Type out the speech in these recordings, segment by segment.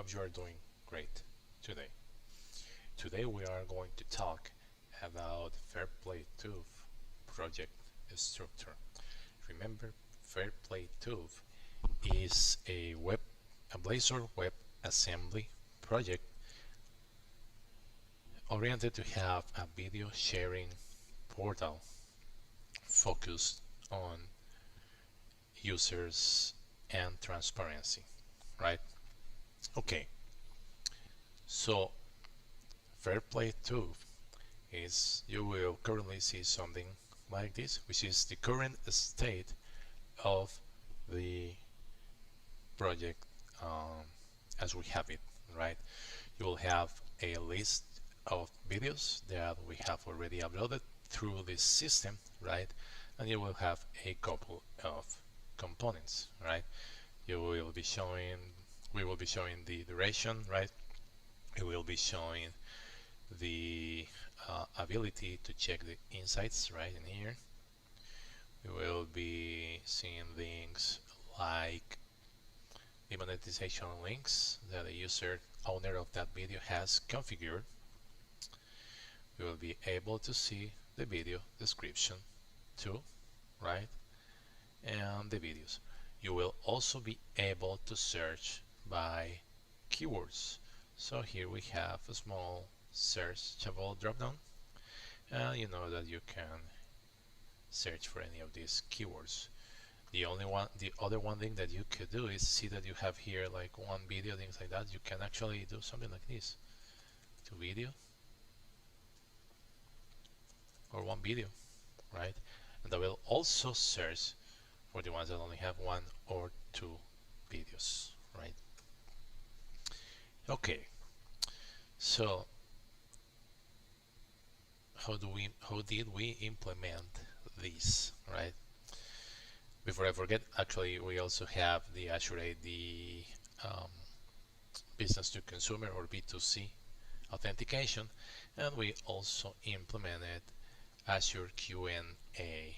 hope you are doing great today. Today we are going to talk about FairPlayTube project structure. Remember, FairPlayTube is a Blazor WebAssembly project oriented to have a video sharing portal focused on users and transparency, right? Okay, so FairPlayTube is, you will currently see something like this, which is the current state of the project as we have it, right? You will have a list of videos that we have already uploaded through this system, right? And you will have a couple of components, right? We will be showing the duration, right? We will be showing the ability to check the insights right in here. We will be seeing things like the monetization links that the user owner of that video has configured. We will be able to see the video description too, right? And the videos. You will also be able to search by keywords. So here we have a small searchable dropdown, and you know that you can search for any of these keywords. The other one thing that you could do is see that you have here like one video, things like that. You can actually do something like this, to video or one video, right? And that will also search for the ones that only have one or two videos, right? Okay, so how did we implement this, right? Before I forget, actually we also have the Azure AD business to consumer or B2C authentication, and we also implemented Azure Q&A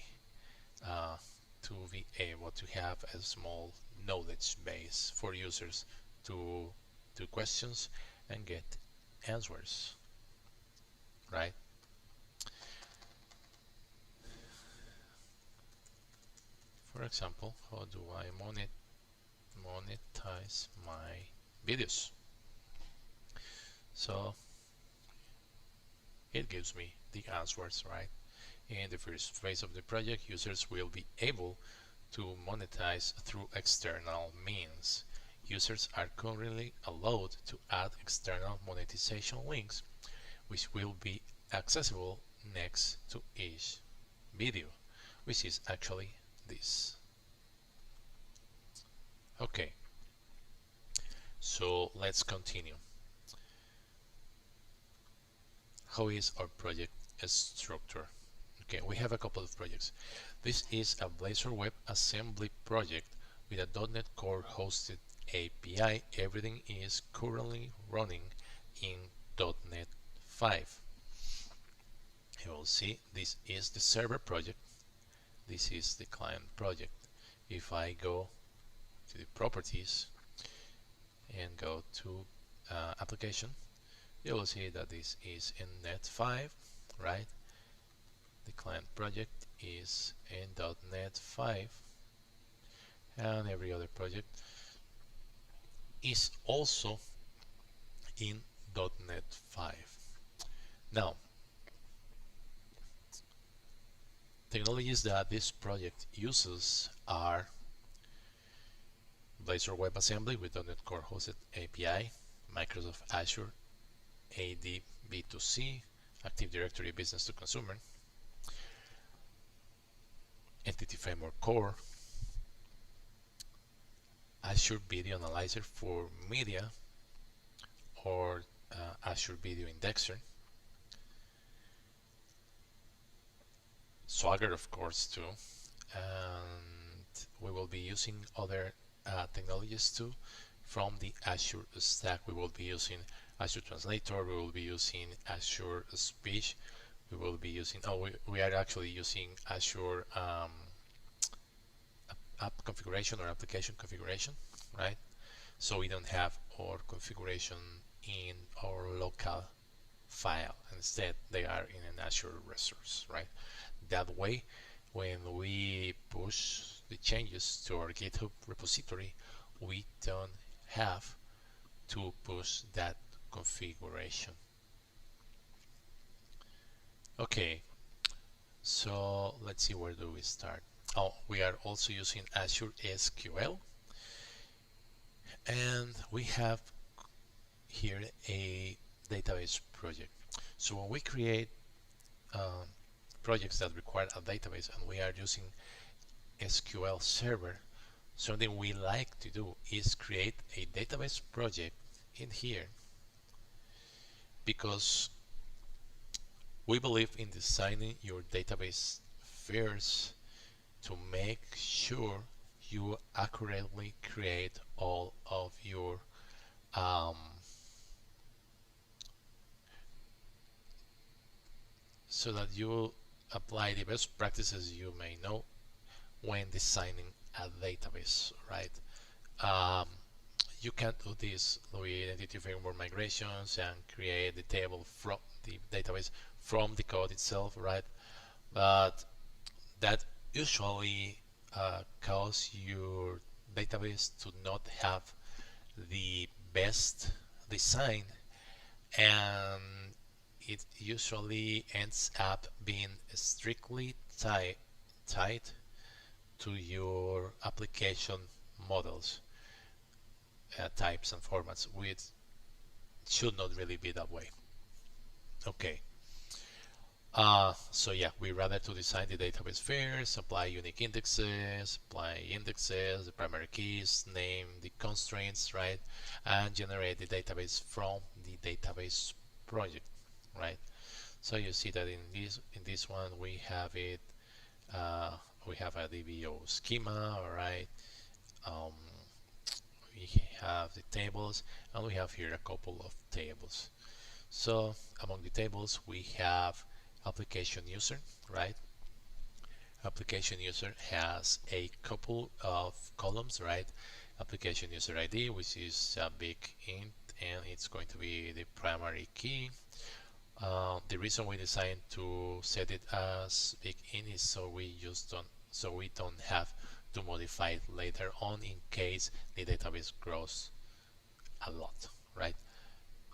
to be able to have a small knowledge base for users to do questions and get answers, right? For example, how do I monetize my videos? So it gives me the answers, right? In the first phase of the project, users will be able to monetize through external means. Users are currently allowed to add external monetization links, which will be accessible next to each video, which is actually this. Okay, so let's continue. How is our project structure? Okay, we have a couple of projects. This is a Blazor WebAssembly project with a .NET Core hosted API. Everything is currently running in .NET 5. You will see this is the server project. This is the client project. If I go to the properties and go to application, you will see that this is in .NET 5, right? The client project is in .NET 5, and every other project is also in .NET 5. Now, technologies that this project uses are Blazor WebAssembly with .NET Core hosted API, Microsoft Azure AD B2C, Active Directory Business to Consumer, Entity Framework Core, Azure Video Analyzer for media, or Azure Video Indexer, Swagger, of course, too, and we will be using other technologies too from the Azure stack. We will be using Azure Translator, we will be using Azure Speech, we will be using, we are actually using Azure app configuration or application configuration, right? so we don't have our configuration in our local file. Instead, they are in an Azure resource, right? That way, when we push the changes to our GitHub repository, we don't have to push that configuration. Okay, so let's see, where do we start? Oh, we are also using Azure SQL, and we have here a database project. So when we create projects that require a database and we are using SQL Server, something we like to do is create a database project in here, because we believe in designing your database first to make sure you accurately create all of your so that you apply the best practices you may know when designing a database, right? You can do this with entity framework migrations and create the table from the database from the code itself, right? But that usually cause your database to not have the best design, and it usually ends up being strictly tied to your application models, types and formats, which should not really be that way. Okay, so yeah, we rather to design the database first, apply unique indexes, the primary keys, name the constraints, right, and generate the database from the database project, right? So you see that in this one we have it. We have a DBO schema, all right. We have the tables, and we have here a couple of tables. So among the tables we have application user, right? Application user has a couple of columns, right? Application user ID, which is a big int, and it's going to be the primary key. The reason we decided to set it as big int is so we don't have to modify it later on in case the database grows a lot, right?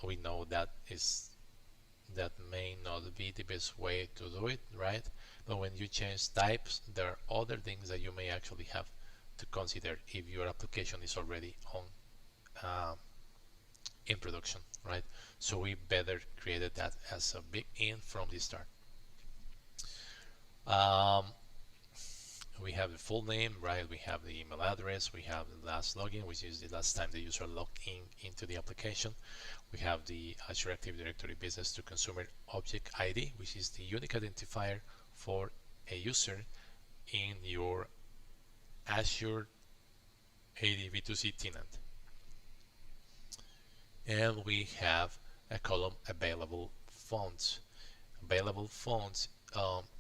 We know that may not be the best way to do it, right? But when you change types, there are other things that you may actually have to consider if your application is already on in production, right? So we better created that as a big int from the start. We have the full name, right? We have the email address, we have the last login, which is the last time the user logged into the application. We have the Azure Active Directory Business to Consumer Object ID, which is the unique identifier for a user in your Azure AD B2C tenant. And we have a column available fonts. Available fonts,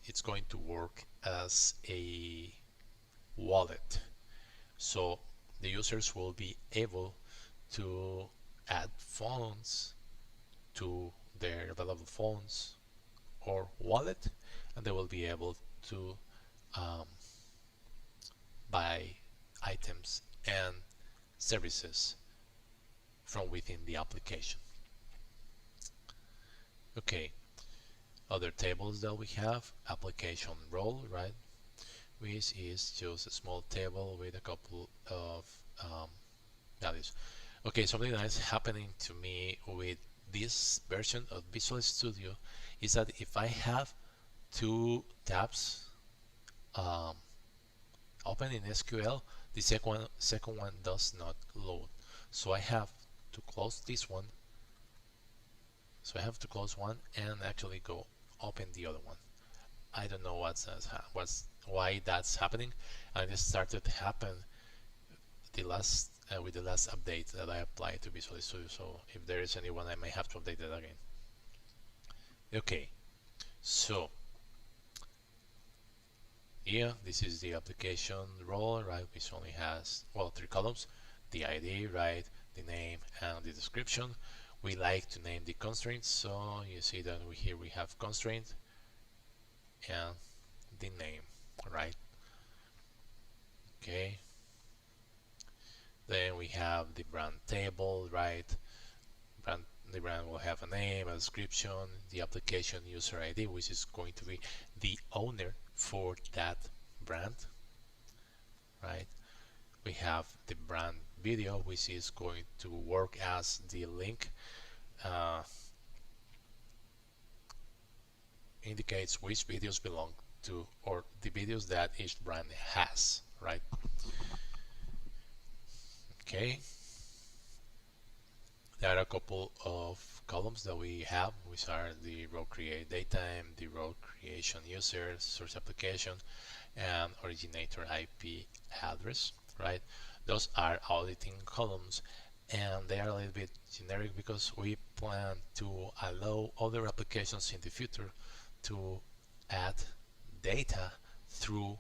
it's going to work as a wallet. So the users will be able to add fonts to their available fonts or wallet, and they will be able to buy items and services from within the application. Okay, other tables that we have, application role, right, which is just a small table with a couple of values. Okay, something that is happening to me with this version of Visual Studio is that if I have two tabs open in SQL, the second one does not load. So I have to close this one. So I have to close one and actually go open the other one. I don't know why that's happening, and it started to happen with the last update that I applied to Visual Studio. So if there is anyone, I may have to update it again. Okay, so yeah, this is the application role, right, which only has, well, 3 columns. the ID, right, the name and the description. We like to name the constraints, so you see that here we have constraint and the name, right? Okay, then we have the brand table, right? The brand will have a name, a description, the application user ID, which is going to be the owner for that brand, right? We have the brand video, which is going to work as the link, indicates which videos belong to, or the videos that each brand has, right? Okay, there are a couple of columns that we have, which are the row create datetime, the row creation user, source application, and originator IP address, right? Those are auditing columns, and they are a little bit generic because we plan to allow other applications in the future to add data through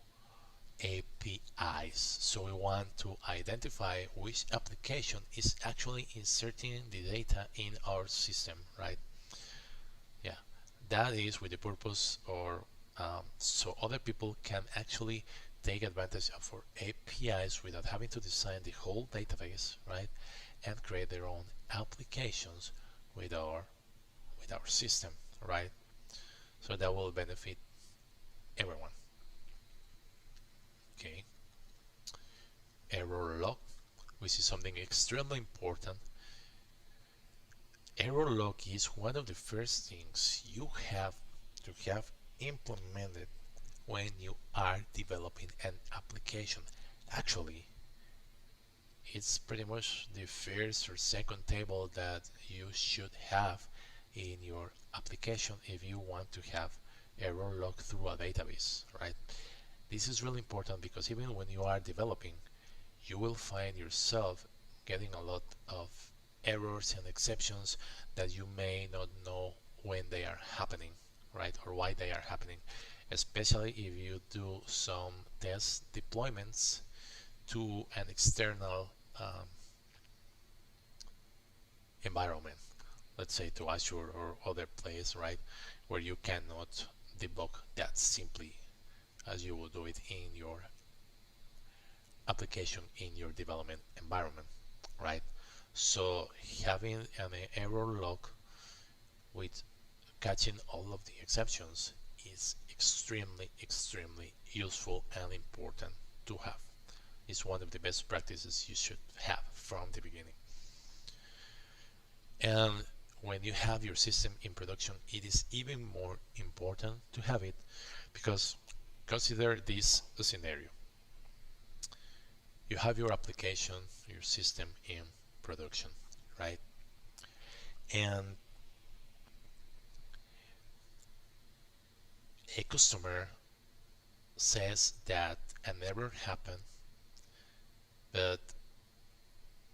APIs. So we want to identify which application is actually inserting the data in our system, right? Yeah, that is with the purpose, or so other people can actually take advantage of our APIs without having to design the whole database, right? And create their own applications with our system, right? So that will benefit everyone. Okay, error log, which is something extremely important. Error log is one of the first things you have to have implemented when you are developing an application. Actually, it's pretty much the first or second table that you should have in your application if you want to have error log through a database, right? This is really important because even when you are developing, you will find yourself getting a lot of errors and exceptions that you may not know when they are happening, right? Or why they are happening, especially if you do some test deployments to an external environment, let's say to Azure or other place, right? Where you cannot debug that simply as you would do it in your application in your development environment, right? So having an error log with catching all of the exceptions is extremely useful and important to have. It's one of the best practices you should have from the beginning. And when you have your system in production, it is even more important to have it, because consider this scenario. You have your application, your system in production, right? And a customer says that an error happened, but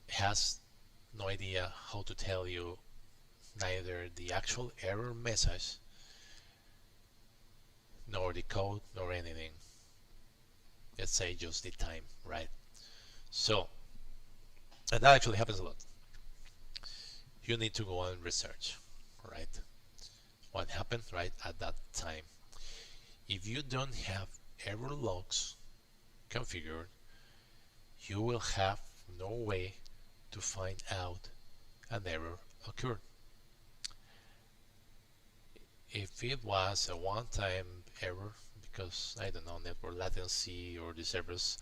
has no idea how to tell you neither the actual error message nor the code nor anything. Let's say just the time, right? So, and that actually happens a lot. You need to go and research, right? What happened right at that time. If you don't have error logs configured, you will have no way to find out an error occurred. If it was a one-time error because, I don't know, network latency or the servers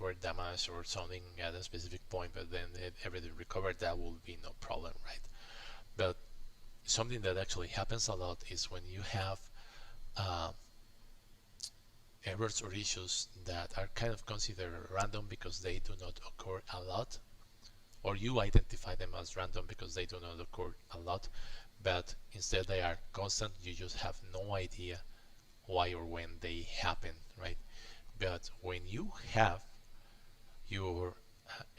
were damaged or something at a specific point, but then everything recovered, that will be no problem, right? But something that actually happens a lot is when you have errors or issues that are kind of considered random because they do not occur a lot, or you identify them as random because they do not occur a lot, but instead they are constant. You just have no idea why or when they happen, right? But when you have your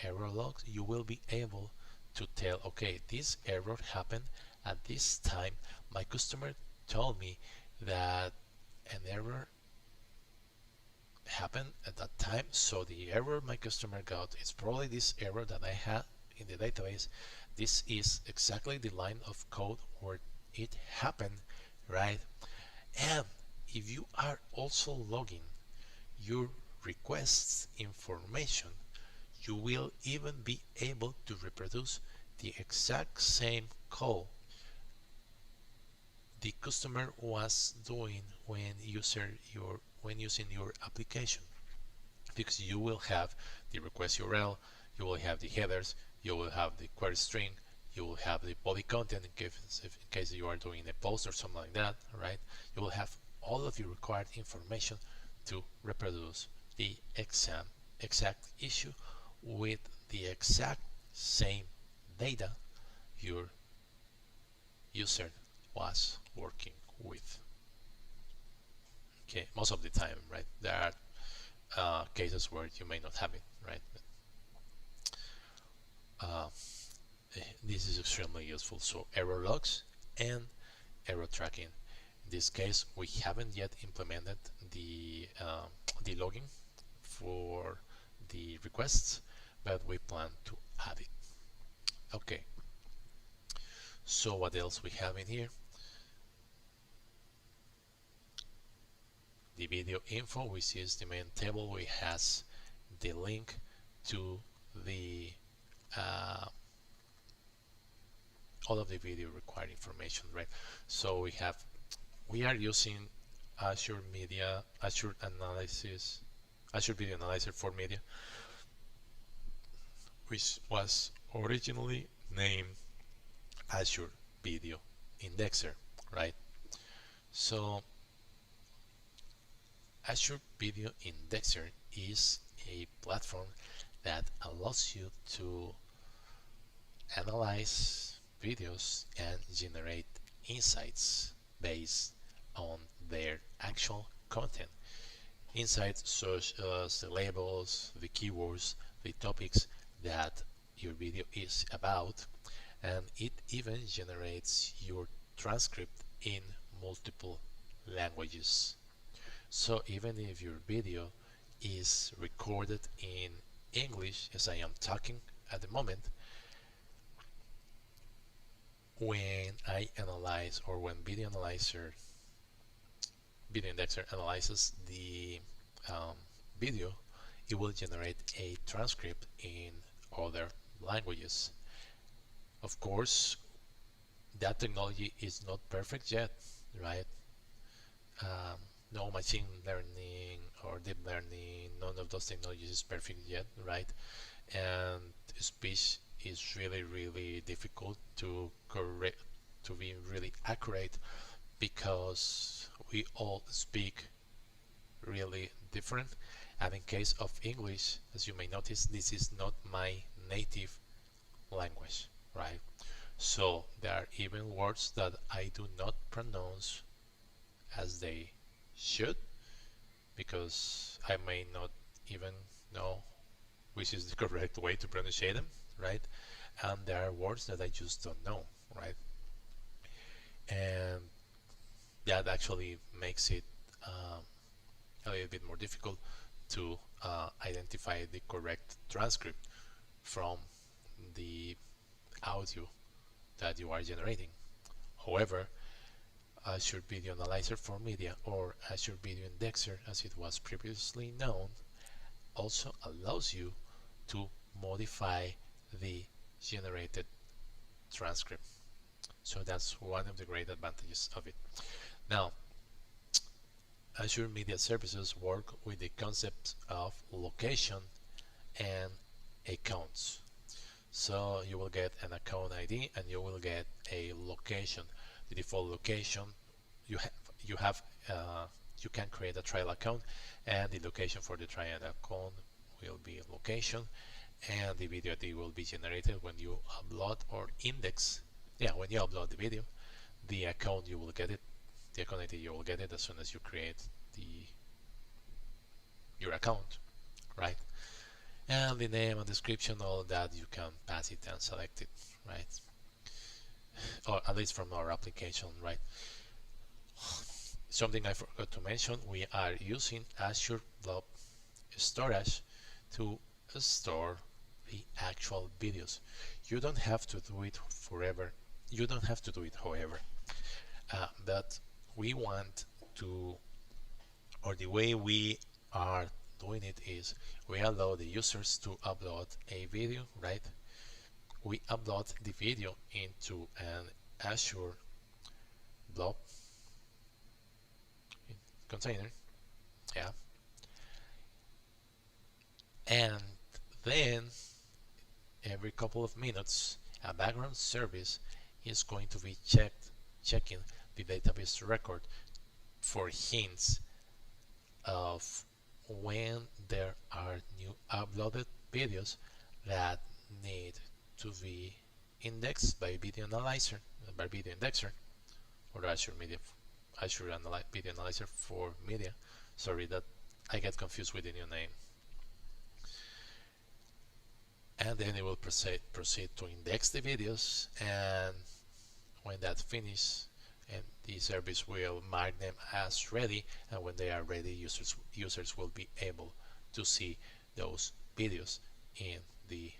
error logs, you will be able to tell, okay, this error happened at this time. My customer told me that an error happened at that time. So the error my customer got is probably this error that I had in the database. This is exactly the line of code where it happened, right? And if you are also logging your requests information, you will even be able to reproduce the exact same call the customer was doing when using your application, because you will have the request URL, you will have the headers, you will have the query string, you will have the body content in case you are doing a post or something like that, right? You will have all of your required information to reproduce the exact issue with the exact same data your user was working with. Okay, most of the time, right? There are cases where you may not have it, right? This is extremely useful. So error logs and error tracking. In this case, we haven't yet implemented the logging for the requests, but we plan to add it. Okay. So what else we have in here? The video info, which is the main table, which has the link to the all of the video required information, right? So we are using Azure Video Analyzer for Media, which was originally named Azure Video Indexer, right? So Azure Video Indexer is a platform that allows you to analyze videos and generate insights based on their actual content. Insights such as the labels, the keywords, the topics that your video is about, and it even generates your transcript in multiple languages. So even if your video is recorded in English, as I am talking at the moment, when I analyze, or when Video Indexer analyzes the video, it will generate a transcript in other languages. Of course, that technology is not perfect yet, right? No machine learning or deep learning, none of those technologies is perfect yet, right? And speech is really difficult to be really accurate, because we all speak really different. And in case of English, as you may notice, this is not my native language, right? So there are even words that I do not pronounce as they should, because I may not even know which is the correct way to pronounce them, right? And there are words that I just don't know, right? And that actually makes it a little bit more difficult to identify the correct transcript from the audio that you are generating. However, Azure Video Analyzer for Media, or Azure Video Indexer as it was previously known, also allows you to modify the generated transcript. So that's one of the great advantages of it. Now, Azure Media Services work with the concept of location and accounts. So you will get an account ID and you will get a location. The default location you can create a trial account, and the location for the trial account will be location, and the video ID will be generated when you upload or index. When you upload the video, the account you will get it. The account ID you will get it as soon as you create your account, right? And the name and description, all that, you can pass it and select it, right? Or at least from our application, right? Something I forgot to mention, we are using Azure Blob storage to store the actual videos. You don't have to do it forever. You don't have to do it, however. But we want to, or the way we are doing it is we allow the users to upload a video, right? We upload the video into an Azure blob container, yeah, and then every couple of minutes a background service is going to be checking the database record for hints of when there are new uploaded videos that need to be indexed by video analyzer, by video indexer, or Azure Video Analyzer for media. Sorry that I get confused with the new name. And then it will proceed to index the videos, and when that finishes, and the service will mark them as ready, and when they are ready, users will be able to see those videos in the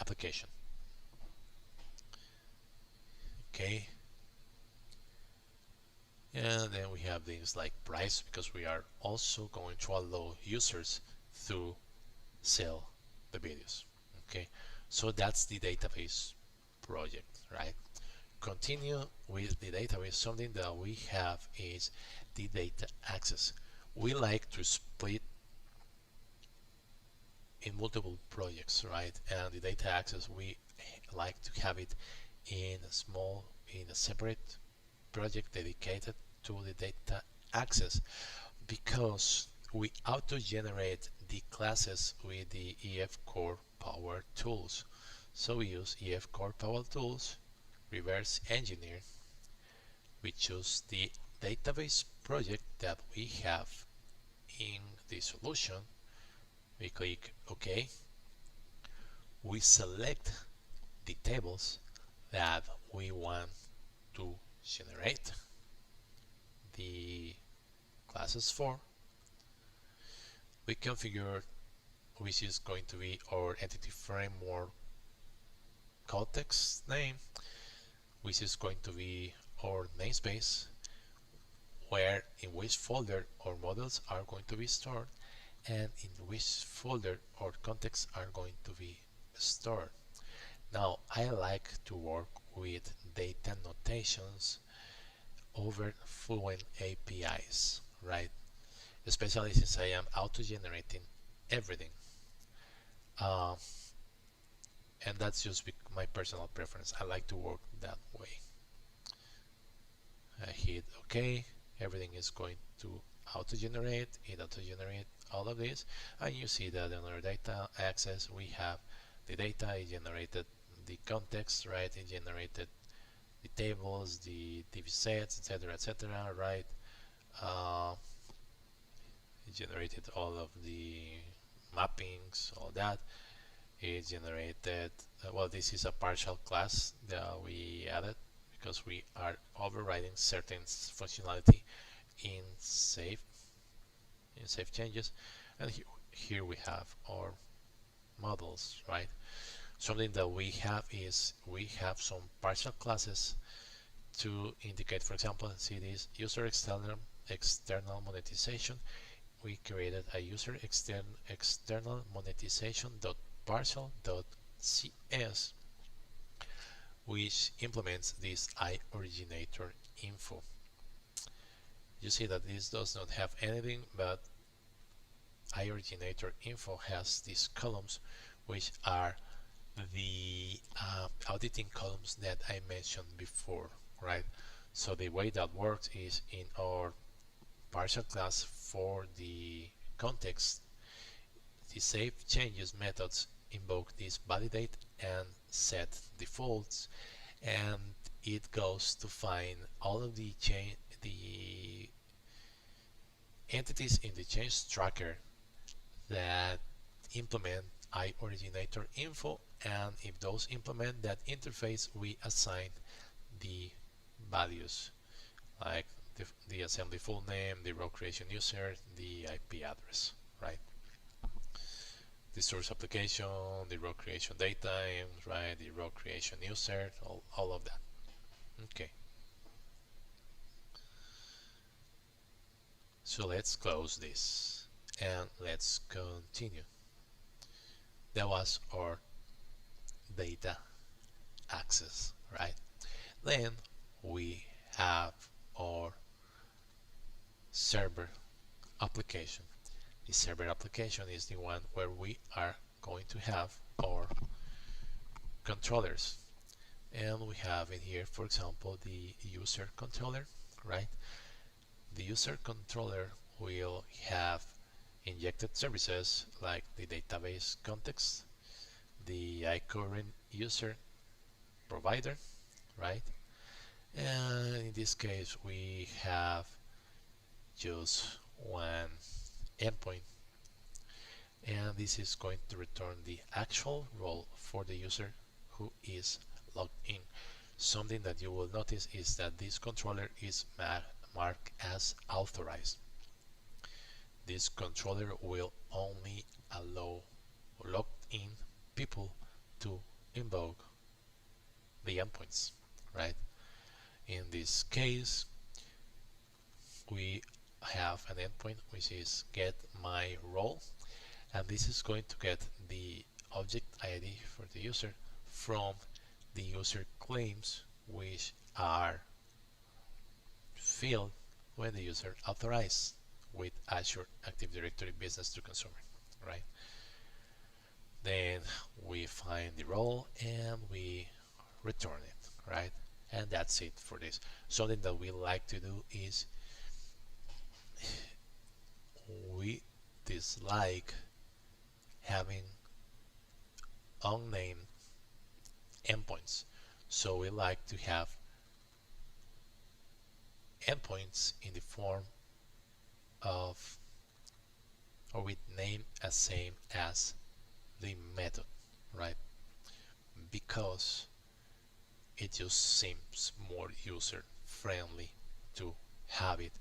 application. Okay, and then we have things like price, because we are also going to allow users to sell the videos. Okay, so that's the database project, right? Continue with the database. Something that we have is the data access. We like to split in multiple projects, right? And the data access, we like to have it in a separate project dedicated to the data access, because we auto-generate the classes with the EF Core Power Tools. So we use EF Core Power Tools, reverse engineer. We choose the database project that we have in the solution. We click OK. We select the tables that we want to generate the classes for. We configure which is going to be our entity framework context name, which is going to be our namespace, where in which folder our models are going to be stored, and in which folder our contexts are going to be stored. Now, I like to work with data notations over Fluent APIs, right? Especially since I am auto-generating everything. And that's just my personal preference. I like to work that way. I hit OK. Everything is going to auto-generate. It auto-generates all of this, and you see that in our data access we have the data. It generated the context, right? It generated the tables, the DB sets, etc., right? It generated all of the mappings, all that. It generated, well, this is a partial class that we added because we are overriding certain functionality in save changes. And here we have our models, right? Something that we have is we have some partial classes to indicate, for example, see this user external monetization. We created a user external monetization partial.cs, which implements this iOriginator info. You see that this does not have anything, but iOriginator info has these columns, which are the auditing columns that I mentioned before, right? So the way that works is in our partial class for the context, the save changes methods invoke this validate and set defaults, and it goes to find all of the entities in the change tracker that implement iOriginator info, and if those implement that interface, we assign the values like the assembly full name, the row creation user, the IP address. right? The source application, the row creation data, right? The row creation user, all of that. Okay. So let's close this and let's continue. That was our data access, right? Then we have our server application. The server application is the one where we are going to have our controllers. And we have in here, for example, the user controller, right? The user controller will have injected services like the database context, the iCurrent user provider, right? And in this case, we have just one endpoint, and this is going to return the actual role for the user who is logged in. Something that you will notice is that this controller is marked as authorized. This controller will only allow logged in people to invoke the endpoints, right? In this case, we have an endpoint which is get my role, and this is going to get the object ID for the user from the user claims which are filled when the user authorized with Azure Active Directory Business to Consumer, right? Then we find the role and we return it, right? And that's it for this. Something that we like to do is we dislike having unnamed endpoints. So we like to have endpoints in the form of or with name as same as the method, right? Because it just seems more user friendly to have it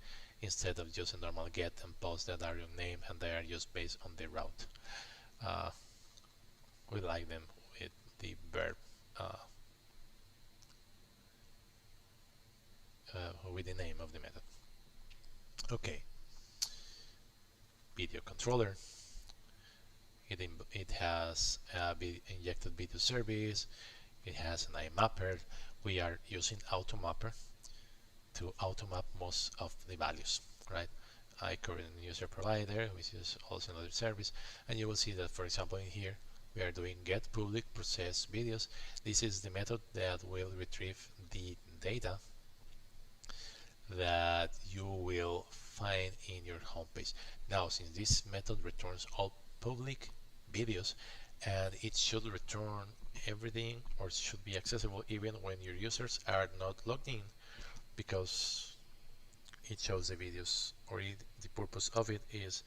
instead of just a normal get and post that are your name and they are just based on the route. We like them with the verb with the name of the method. Okay, video controller. It has a injected video service. It has an IMapper. We are using AutoMapper to automap most of the values, right? iCurrent user provider, which is also another service, and you will see that, for example, in here we are doing get public process videos. This is the method that will retrieve the data that you will find in your homepage. Now, since this method returns all public videos, and it should return everything or should be accessible even when your users are not logged in, because it shows the videos, or the purpose of it is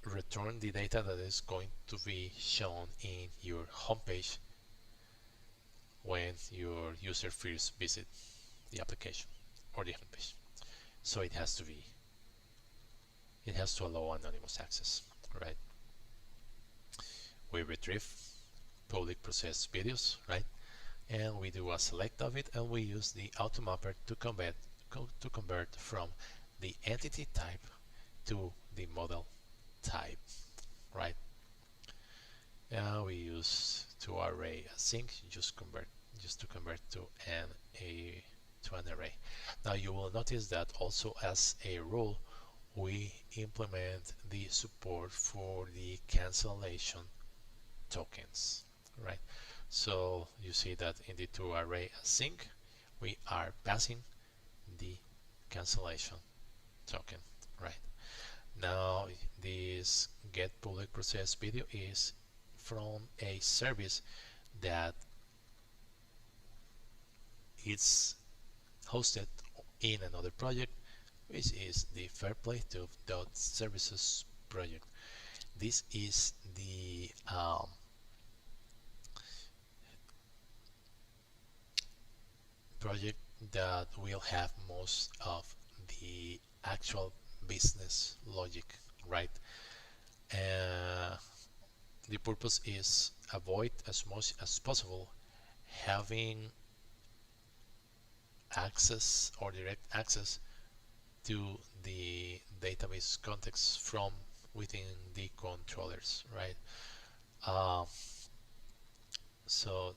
return the data that is going to be shown in your homepage when your user first visit the application or the homepage. So it has to allow anonymous access, right? We retrieve public process videos, right? And we do a select of it, and we use the AutoMapper to convert from the entity type to the model type, right? Now we use to array async just to convert to an array. Now you will notice that also as a rule we implement the support for the cancellation tokens, right? So you see that in the to array async we are passing the cancellation token, right? Now this get public process video is from a service that is hosted in another project, which is the FairPlayTube.services project. This is the project that will have most of the actual business logic, right? The purpose is avoid as much as possible having access or direct access to the database context from within the controllers, right? Uh, so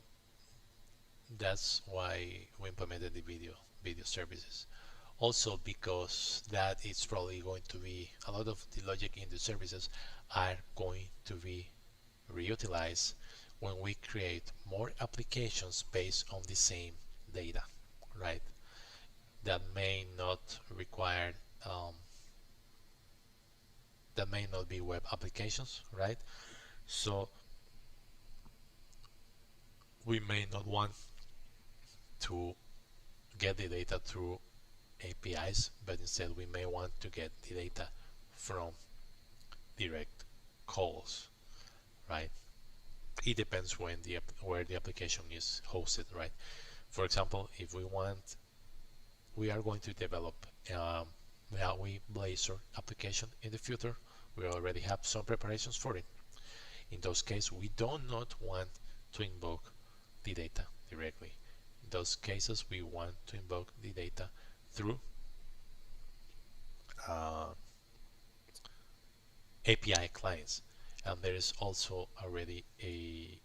that's why we implemented the video services. Also because that it's probably going to be a lot of the logic in the services are going to be reutilized when we create more applications based on the same data, right? That may not require that may not be web applications, right? So we may not want to get the data through APIs, but instead we may want to get the data from direct calls, right? It depends where the application is hosted, right? For example, if we are going to develop MAUI Blazor application in the future. We already have some preparations for it. In those cases, we do not want to invoke the data directly. In those cases, we want to invoke the data through API clients. And there is also already a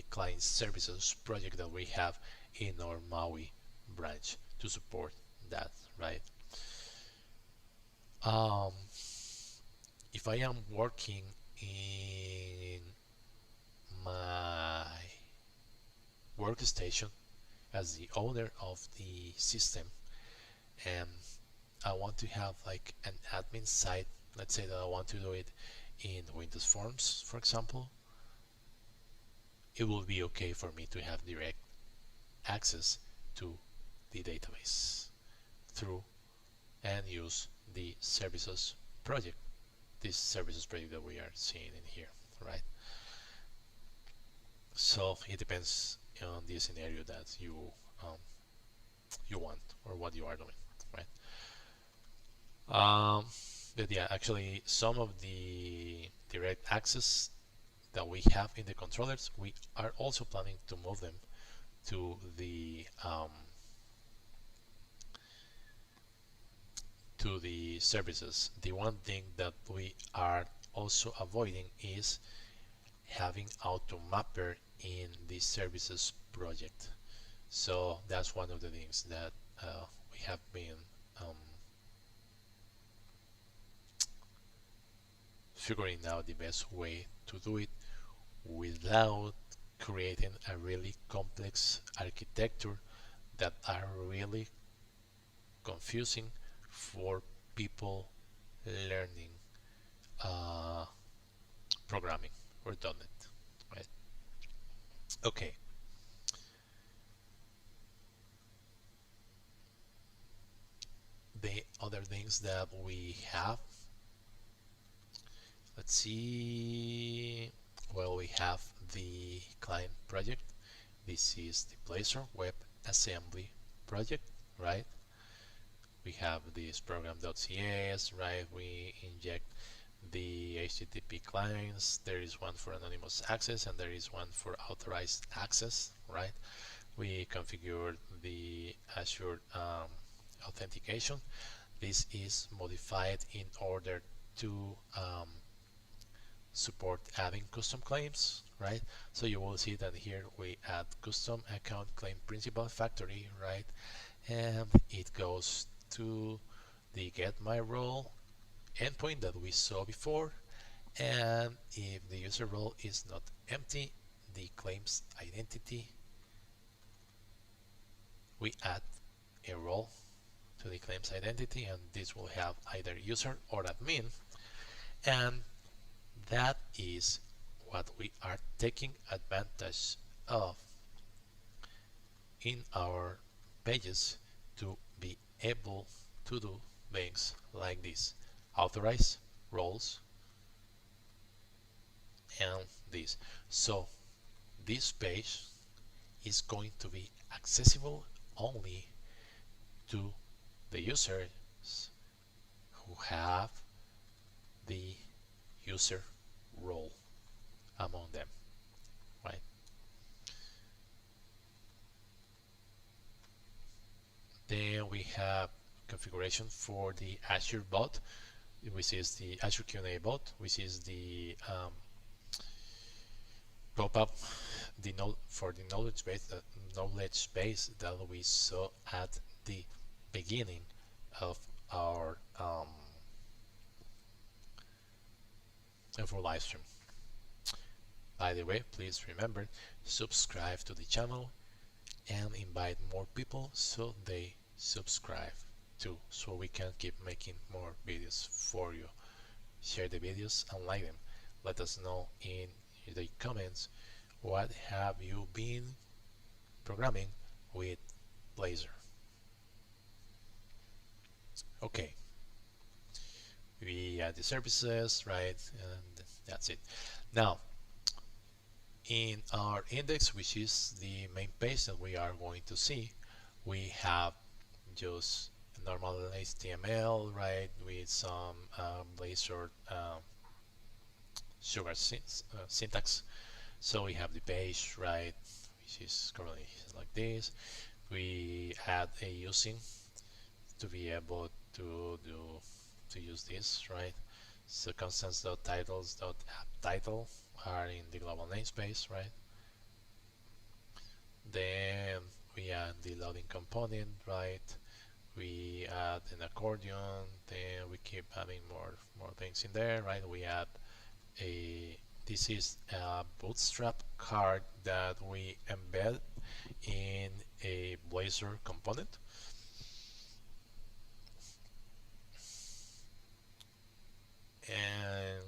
client services project that we have in our MAUI branch to support that, right? If I am working in my workstation as the owner of the system and I want to have like an admin site, let's say that I want to do it in Windows Forms, for example, it will be okay for me to have direct access to the database through and use the services project, this services project that we are seeing in here, right? So it depends on the scenario that you want or what you are doing, right? But yeah, actually some of the direct access that we have in the controllers, we are also planning to move them to the services. The one thing that we are also avoiding is having automapper in the services project. So that's one of the things that we have been figuring out the best way to do it without creating a really complex architecture that are really confusing for people learning programming or .NET, right? Okay. The other things that we have, let's see, well, we have the client project. This is the Blazor WebAssembly Project, right? We have this program.cs, right? We inject the HTTP clients. There is one for anonymous access and there is one for authorized access, right? We configured the Azure authentication. This is modified in order to support adding custom claims, right? So you will see that here we add custom account claim principal factory, right? And it goes to the get my role endpoint that we saw before, and if the user role is not empty, the claims identity, we add a role to the claims identity, and this will have either user or admin, and that is what we are taking advantage of in our pages to be able to do things like this: authorize roles and this. So this page is going to be accessible only to the users who have user role among them, right? Then we have configuration for the Azure bot, which is the Azure Q&A bot, which is the pop-up for the knowledge base that we saw at the beginning of our live stream. By the way, please remember, subscribe to the channel and invite more people so they subscribe too, so we can keep making more videos for you. Share the videos and like them. Let us know in the comments what have you been programming with Blazor. Okay, we add the services, right, and that's it. Now, in our index, which is the main page that we are going to see, we have just normal HTML, right, with some Blazor sugar syntax. So we have the page, right, which is currently like this. We add a using to be able to use this, right? So constants.titles.appTitle are in the global namespace, right? Then we add the loading component, right? We add an accordion, then we keep adding more things in there, right? We add this is a bootstrap card that we embed in a Blazor component. And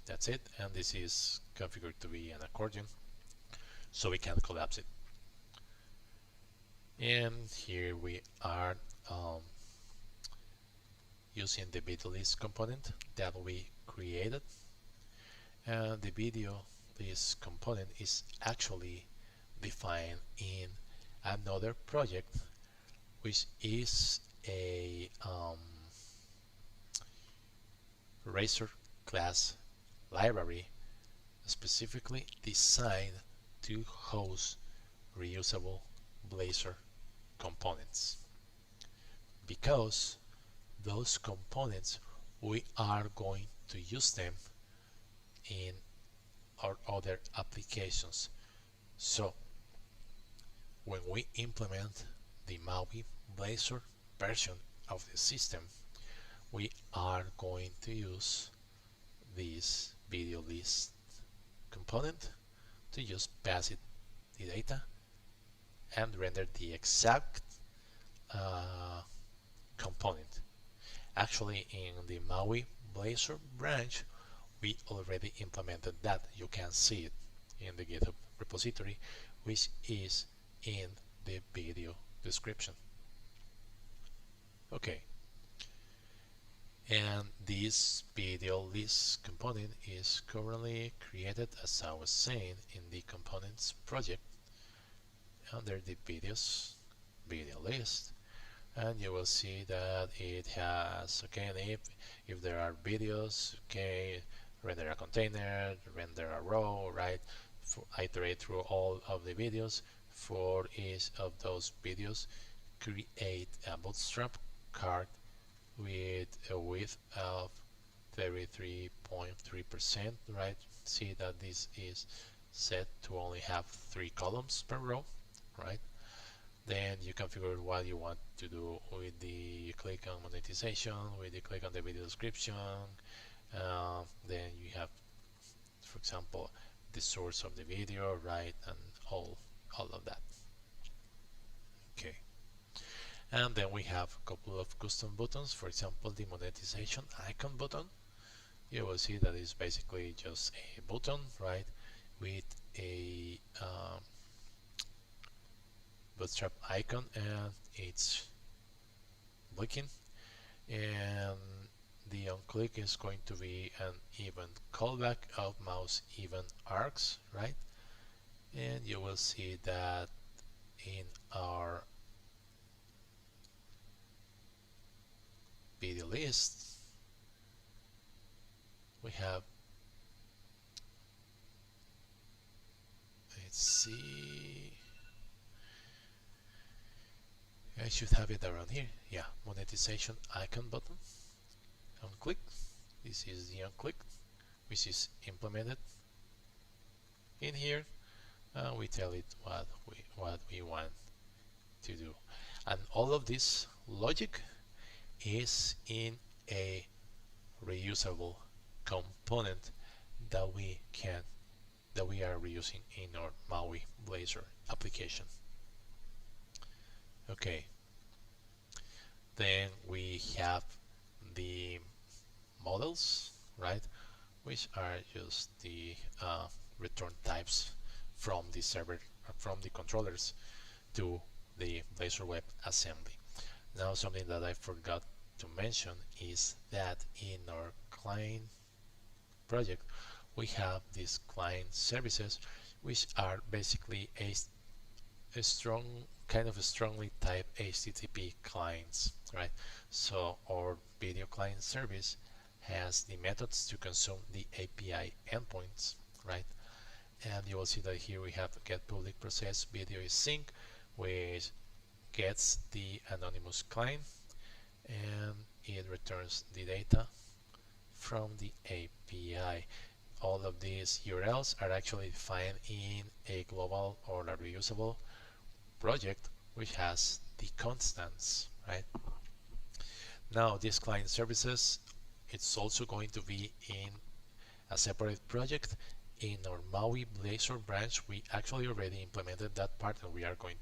that's it, and this is configured to be an accordion, so we can collapse it. And here we are using the video list component that we created, and the video list component is actually defined in another project, which is a Razor class library specifically designed to host reusable Blazor components, because those components we are going to use them in our other applications. So when we implement the MAUI Blazor version of the system, we are going to use this video list component to just pass it the data and render the exact component. Actually, in the MAUI Blazor branch, we already implemented that. You can see it in the Github repository, which is in the video description. Okay. And this video list component is currently created, as I was saying, in the components project under the videos video list, and you will see that it has, okay, and if there are videos, okay, render a container, render a row, right, iterate through all of the videos. For each of those videos, create a bootstrap card with a width of 33.3%, right? See that this is set to only have 3 columns per row, right? Then you configure what you want to do with the click on monetization, with the click on the video description. Then you have, for example, the source of the video, right, and all of that. Okay. And then we have a couple of custom buttons. For example, the monetization icon button. You will see that it's basically just a button, right, with a bootstrap icon, and it's blinking. And the on click is going to be an event callback of mouse event arcs, right? And you will see that in our video list we have, let's see, I should have it around here. Yeah, monetization icon button. Unclick. This is the unclick, which is implemented in here. We tell it what we want to do, and all of this logic is in a reusable component that we are reusing in our MAUI Blazor application. Okay, then we have the models, right, which are just the return types from the server, from the controllers to the Blazor WebAssembly. Now, something that I forgot to mention is that in our client project we have these client services, which are basically a strong kind of a strongly typed HTTP clients, right? So our video client service has the methods to consume the API endpoints, right? And you will see that here we have get public process video is sync, which gets the anonymous client and it returns the data from the API. All of these URLs are actually defined in a global or a reusable project which has the constants, right? Now these client services, it's also going to be in a separate project. In our MAUI Blazor branch, we actually already implemented that part, and we are going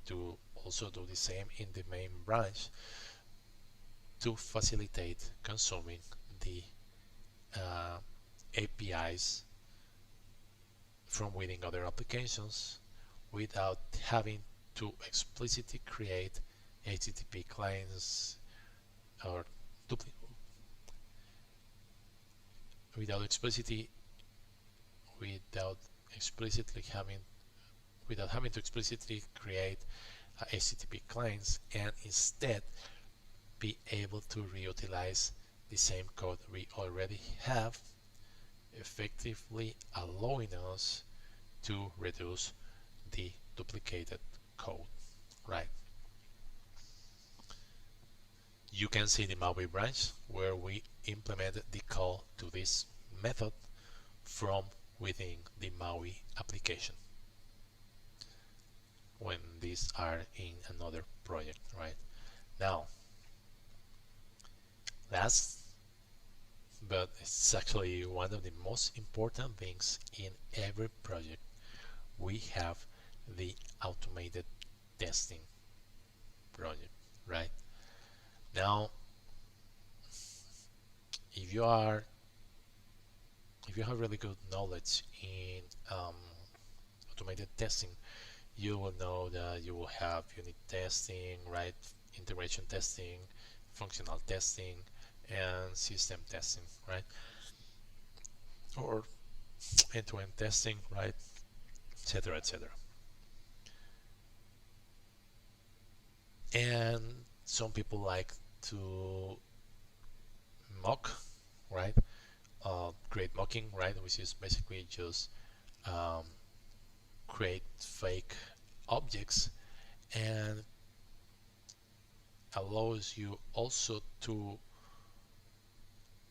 to also do the same in the main branch to facilitate consuming the APIs from within other applications without having to explicitly create HTTP clients or without explicitly having to explicitly create HTTP clients, and instead be able to reutilize the same code we already have, effectively allowing us to reduce the duplicated code, right? You can see the MAUI branch where we implemented the call to this method from within the MAUI application when these are in another project, right? Now, last, but it's actually one of the most important things in every project, we have the automated testing project, right? Now, if you have really good knowledge in automated testing, you will know that you will have unit testing, right? Integration testing, functional testing, and system testing, right? Or end-to-end testing, right? Etc., etc. And some people like to mock, right? Create mocking, right? Which is basically just create fake objects, and allows you also to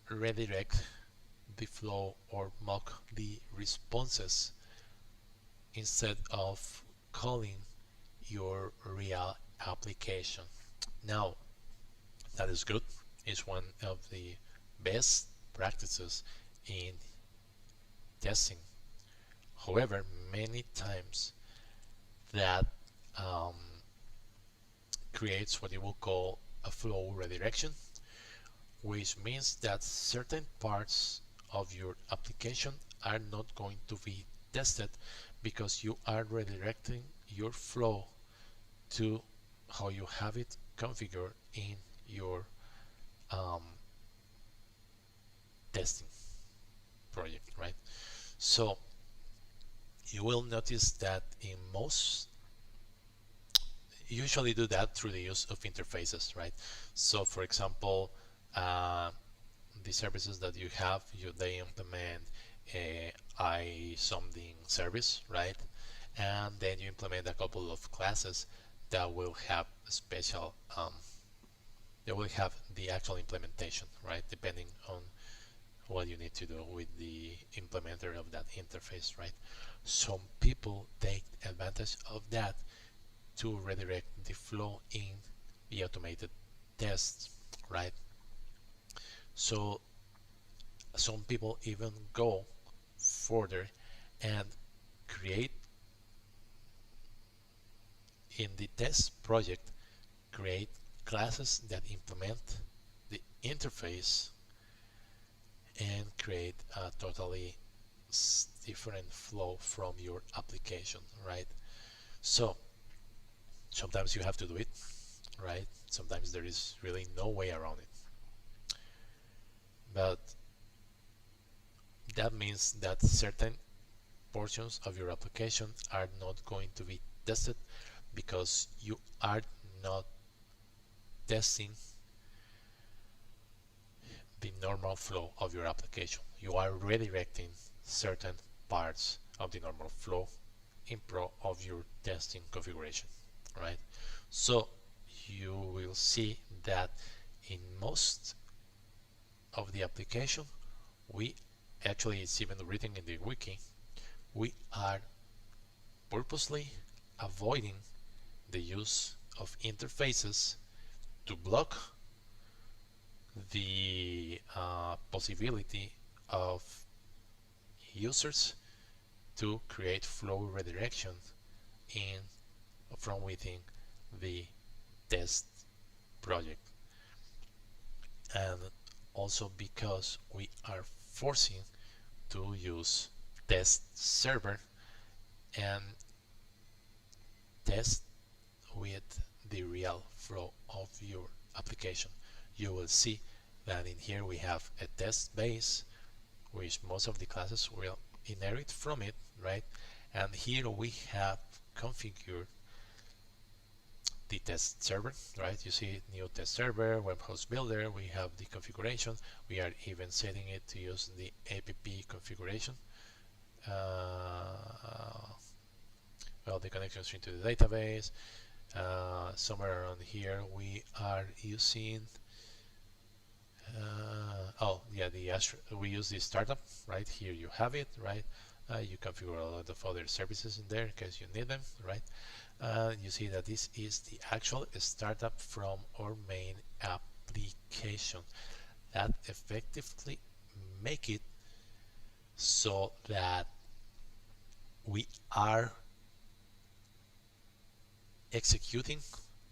redirect the flow or mock the responses instead of calling your real application. Now, that is good. It's one of the best practices in testing. However, many times that creates what you will call a flow redirection, which means that certain parts of your application are not going to be tested because you are redirecting your flow to how you have it configured in your testing project, right? So you will notice that in most, usually do that through the use of interfaces, right? So for example, the services that you have, they implement a something service, right? And then you implement a couple of classes that will have a special they will have the actual implementation, right, depending on what you need to do with the implementer of that interface, right? Some people take advantage of that to redirect the flow in the automated tests, right? So some people even go further and create in the test project, create classes that implement the interface and create a totally different flow from your application, right? So sometimes you have to do it, right? Sometimes there is really no way around it. But that means that certain portions of your application are not going to be tested because you are not testing the normal flow of your application. You are redirecting certain parts of the normal flow in pro of your testing configuration, right? So you will see that in most of the application, we actually, it's even written in the wiki, we are purposely avoiding the use of interfaces to block the possibility of users to create flow redirection in from within the test project, and also because we are forcing to use test server and test with the real flow of your application. You will see that in here we have a test base, which most of the classes will inherit from it, right? And here we have configured the test server, right? You see new test server, web host builder, we have the configuration, we are even setting it to use the app configuration. Well, the connection string to the database, somewhere around here we are using oh yeah, the Azure, we use the startup, right? Here you have it, right? You configure a lot of other services in there in case you need them, right? You see that this is the actual startup from our main application that effectively make it so that we are executing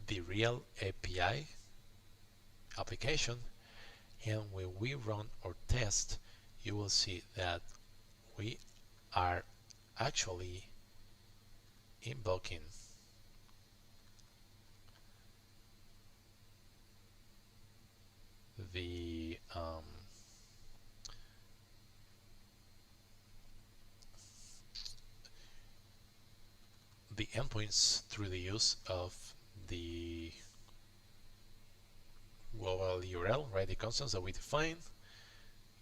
the real API application, and when we run our test, you will see that we are actually invoking the endpoints through the use of the global URL, right? The constants that we define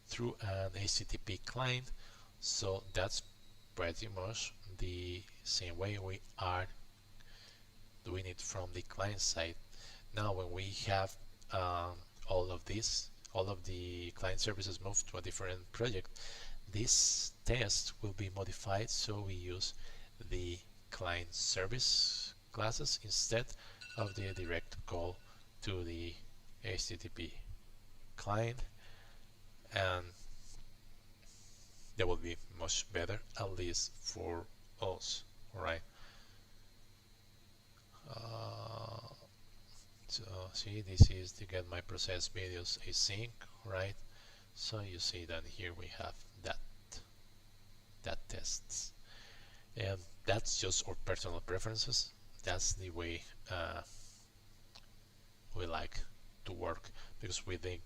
through an HTTP client. So that's pretty much the same way we are doing it from the client side. Now, when we have all of the client services moved to a different project, this test will be modified, so we use the client service classes instead of the direct call to the HTTP client, and that will be much better, at least for us. All right. So see, this is to get my process videos async, right? So you see that here we have that tests, and that's just our personal preferences. That's the way we like to work, because we think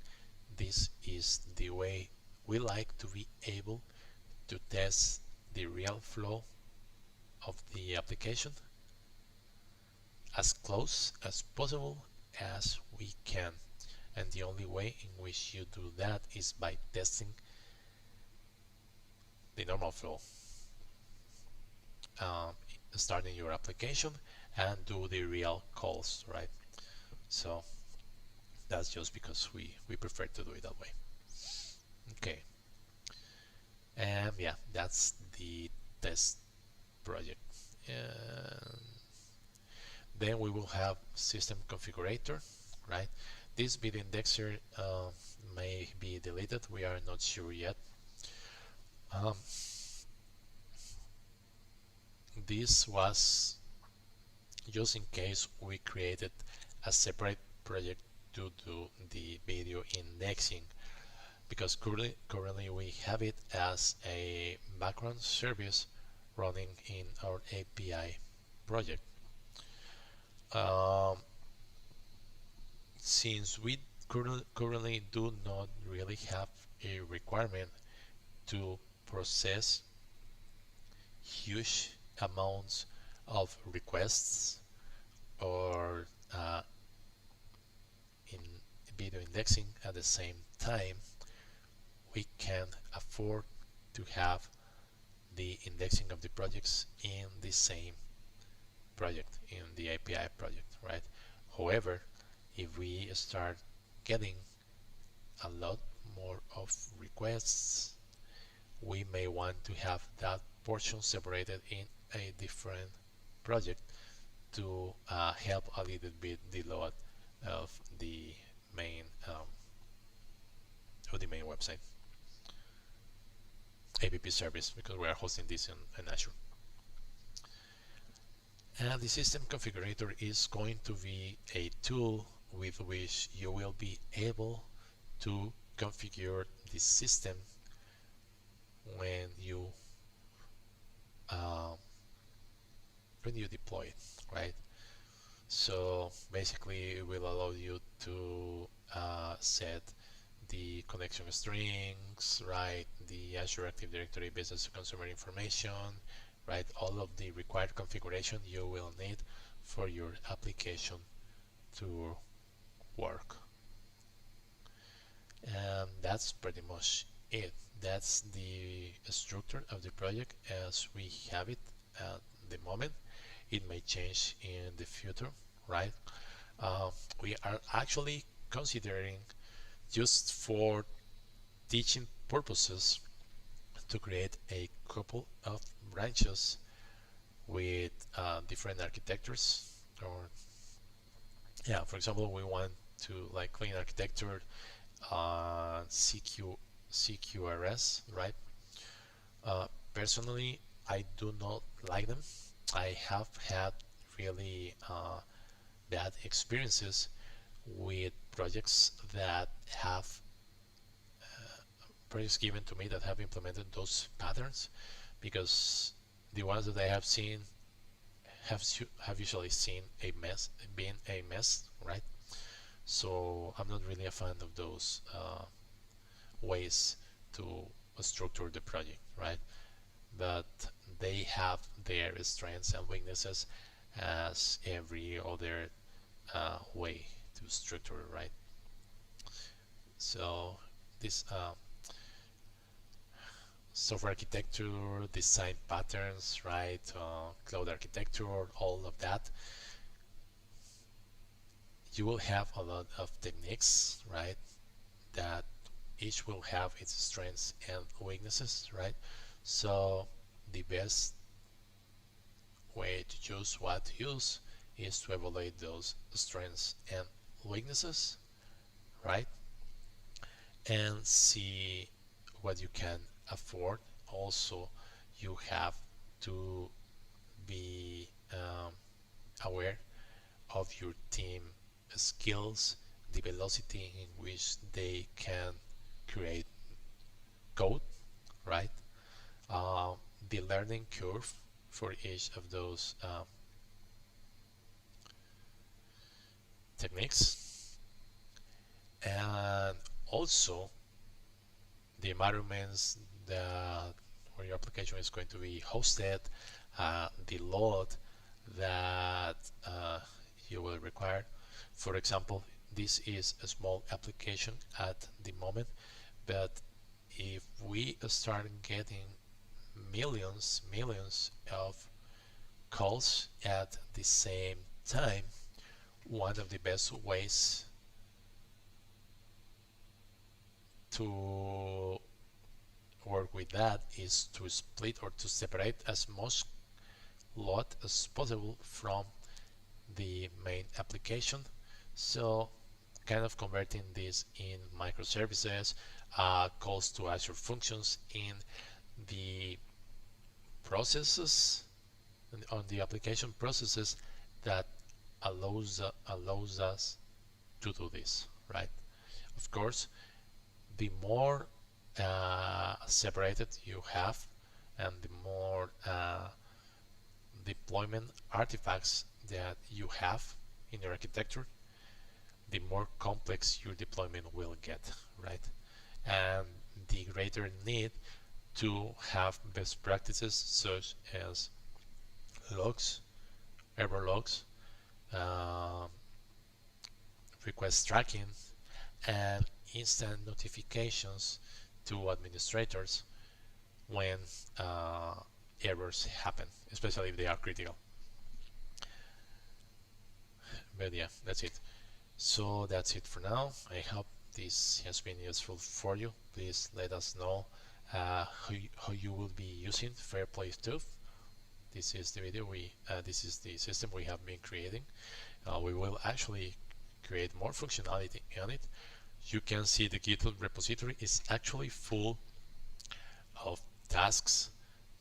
this is the way we like to be able to test the real flow of the application as close as possible as we can. and the only way in which you do that is by testing the normal flow, starting your application and do the real calls, right? So that's just because we prefer to do it that way. Okay, and yeah, that's the test project. And then we will have system configurator, right? This video indexer may be deleted, we are not sure yet. This was just in case we created a separate project to do the video indexing, because currently we have it as a background service running in our API project. Since we currently do not really have a requirement to process huge amounts of requests or in video indexing at the same time, we can afford to have the indexing of the projects in the same project, in the API project, right? However, if we start getting a lot more of requests, we may want to have that portion separated in a different project to help a little bit the load of the main website app service, because we are hosting this in Azure. And the system configurator is going to be a tool with which you will be able to configure the system when you deploy it, right? So basically it will allow you to set the connection strings, right? The Azure Active Directory business to consumer information, right? All of the required configuration you will need for your application to work. And that's pretty much it. That's the structure of the project as we have it at the moment. It may change in the future, right? We are actually considering, just for teaching purposes, to create a couple of branches with different architectures. Or yeah, for example, we want to like clean architecture, CQRS, right? Personally, I do not like them. I have had really bad experiences with projects that have projects given to me that have implemented those patterns, because the ones that I have seen have usually been a mess, right? So I'm not really a fan of those ways to structure the project, right? But they have their strengths and weaknesses as every other way to structure, right? So this software architecture, design patterns, right? Cloud architecture, all of that. You will have a lot of techniques, right? That each will have its strengths and weaknesses, right? So the best way to choose what to use is to evaluate those strengths and weaknesses, right? And see what you can afford. Also, you have to be aware of your team skills, the velocity in which they can create code, right? The learning curve for each of those techniques, and also the environments that where your application is going to be hosted, the load that you will require. For example, this is a small application at the moment, but if we start getting millions of calls at the same time, one of the best ways to work with that is to split or to separate as much load as possible from the main application. So kind of converting this in microservices, calls to Azure functions in the processes, on the application processes, that allows us to do this, right? Of course, the more separated you have and the more deployment artifacts that you have in your architecture, the more complex your deployment will get, right? And the greater need to have best practices such as logs, error logs, request tracking, and instant notifications to administrators when errors happen, especially if they are critical. But yeah, that's it. So that's it for now. I hope this has been useful for you. Please let us know how you will be using FairPlayTube. This is the video this is the system we have been creating. We will actually create more functionality on it. You can see the Github repository is actually full of tasks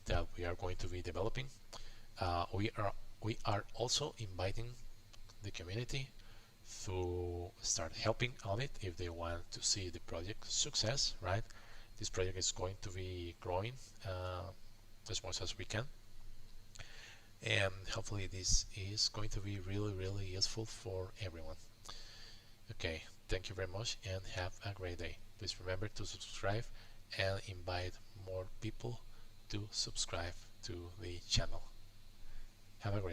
that we are going to be developing. We are also inviting the community to start helping on it if they want to see the project success, right? This project is going to be growing as much as we can, and hopefully this is going to be really useful for everyone. Okay, thank you very much and have a great day. Please remember to subscribe and invite more people to subscribe to the channel. Have a great day.